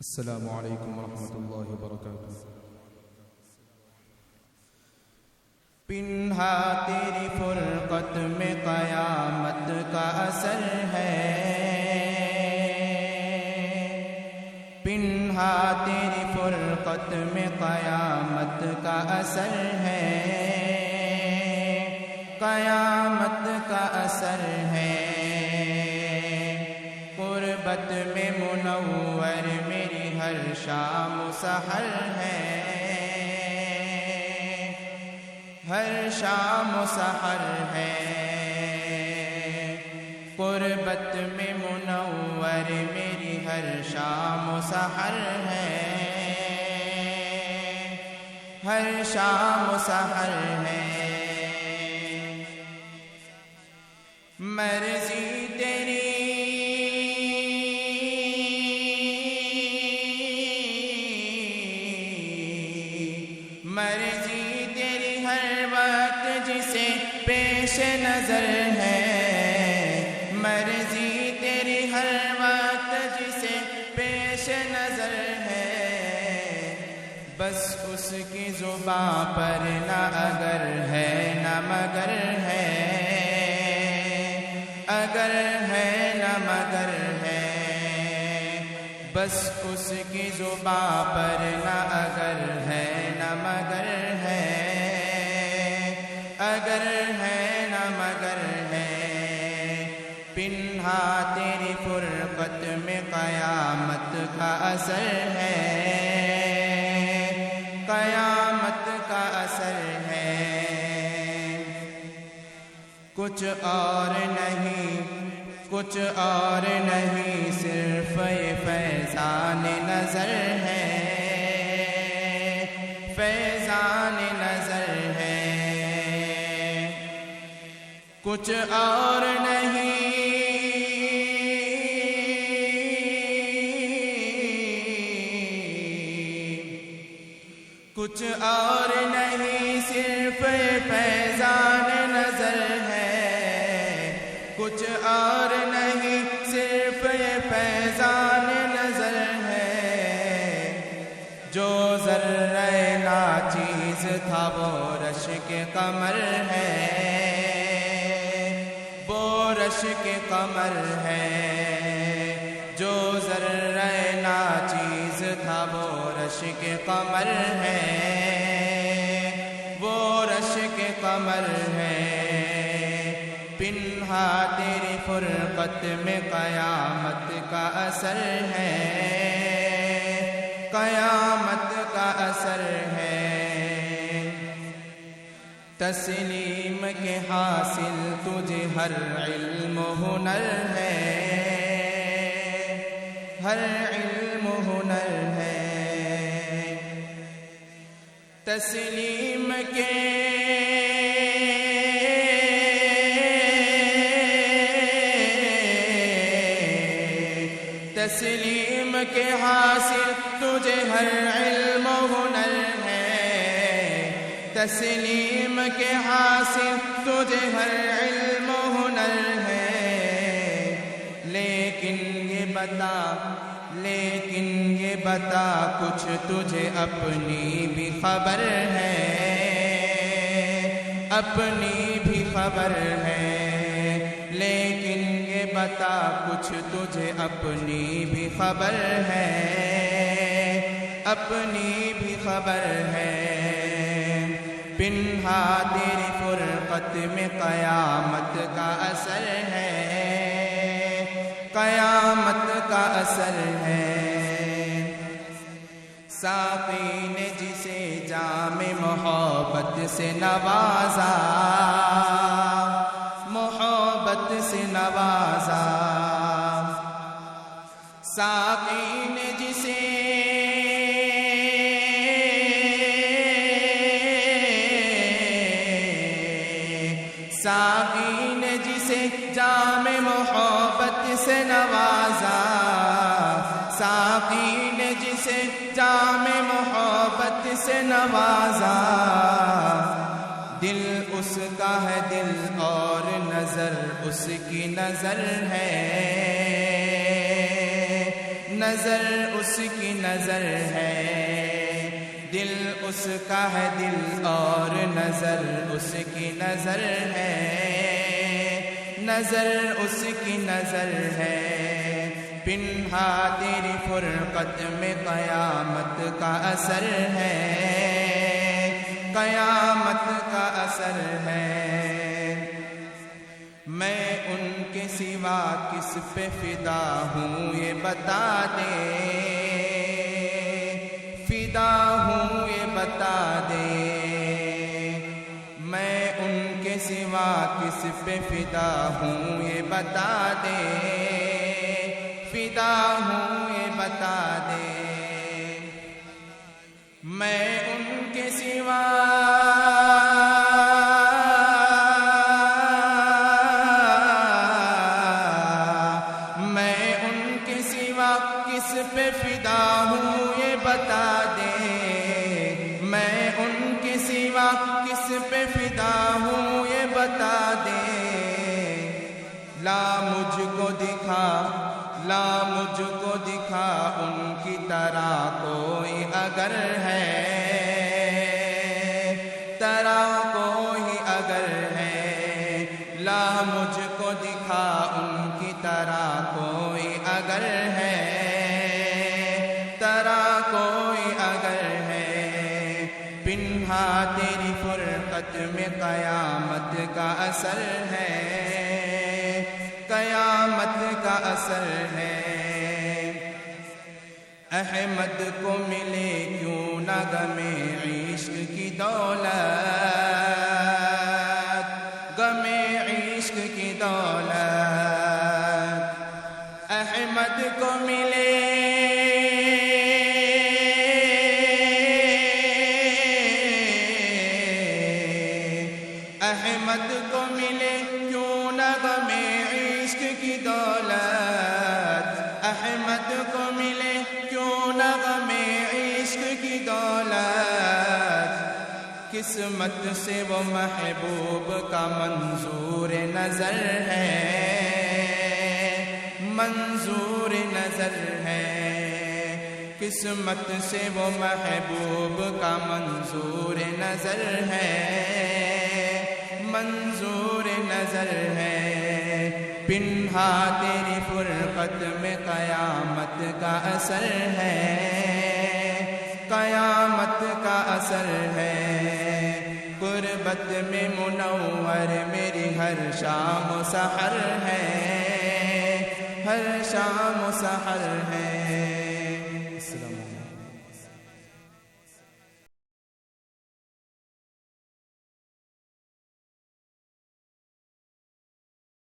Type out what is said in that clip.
السلام علیکم ورحمۃ اللہ وبرکاتہ۔ پنہا تیری فرقت میں قیامت کا اثر ہے، پنہا تیری فرقت میں قیامت کا اثر ہے، قیامت کا اثر ہے، قربت میں منور میری ہر شام و سحر ہے، ہر شام و سحر ہے، قربت میں منور میری ہر شام و سحر ہے، ہر شام و سحر ہے، مرضی تیری مرضی تیری ہر وقت جسے پیش نظر ہے، مرضی تیری ہر وقت جسے پیش نظر ہے، بس اس کی زبان پر نہ اگر ہے نہ مگر ہے، اگر ہے نہ مگر ہے، بس اس کی زبان پر نہ اگر ہے نہ مگر ہے، اگر ہے نہ مگر ہے، پنہا تیری فرقت میں قیامت کا اثر ہے، قیامت کا اثر ہے، کچھ اور نہیں، کچھ اور نہیں، صرف یہ فیضان نظر ہے، فیضان نظر ہے، کچھ اور نہیں، کچھ اور نہیں، صرف فیضان نظر ہے، کچھ اور نہیں، صرف فیضان نظر ہے، جو ذرہ ناچیز تھا وہ رشک قمر ہے، وہ رشک قمر ہے، جو ذرہ ناچیز تھا وہ رشک قمر ہے، وہ رشک قمر ہے، پنہا تیری فرقت میں قیامت کا اثر ہے، قیامت کا اثر ہے، تسلیم کے حاصل تجھے ہر علم و ہنر ہے، ہر علم و ہنر ہے، تسلیم کے تسلیم کے حاصل تجھے ہر علم و ہنر ہے، تسلیم کے حاصل تجھے ہر علم و ہنر ہے، لیکن یہ بتا کچھ تجھے اپنی بھی خبر ہے، اپنی بھی خبر ہے، لیکن یہ بتا کچھ تجھے اپنی بھی خبر ہے، اپنی بھی خبر ہے، پنہا تیری فرقت میں قیامت کا اثر ہے، قیامت کا اثر ہے، ساقی نے جسے جام محبت سے نوازا، محبت سے نوازا، ساقی نے جسے ساقی نے جسے جام محبت سے نوازا، ساقی نے جسے جام محبت سے نوازا، دل اس کا ہے دل اور نظر اس کی نظر ہے، نظر اس کی نظر ہے، دل اس کا ہے دل اور نظر اس کی نظر ہے، نظر اس کی نظر ہے، پنہا تیری فرقت میں قیامت کا اثر ہے، قیامت کا اثر ہے۔ میں ان کے سوا کس پہ فدا ہوں یہ بتا دے، فدا ہوں یہ بتا دے، میں ان کے سوا کس پہ فدا ہوں یہ بتا دے، فدا ہوں یہ بتا دے، میں ان کے سوا کس پہ فدا ہوں یہ بتا دے، میں ان کے سوا کس پہ فدا ہوں یہ بتا دے، لا مجھ کو دکھا، لا مجھ کو دکھا ان کی طرح کوئی اگر ہے، طرح کوئی اگر ہے، لا مجھ کو دکھا ان کی طرح کوئی اگر ہے، کوئی اگر ہے، پنہا تیری فرقت میں قیامت کا اثر ہے، قیامت کا اثر ہے۔ احمد کو ملے کیوں نہ غمِ عشق کی دولت، غمِ عشق کی دولت، احمد کو ملے احمد کو ملے کیوں نہ غمِ عشق کی دولت، احمد کو ملے کیوں نہ غمِ عشق کی دولت، قسمت سے وہ محبوب کا منظور نظر ہے، منظور نظر ہے، قسمت سے وہ محبوب کا منظور نظر ہے، منظور نظر ہے، پنہا تیری فرقت میں قیامت کا اثر ہے، قیامت کا اثر ہے، قربت میں منور میری ہر شام و سحر ہے، ہر شام و سحر ہے۔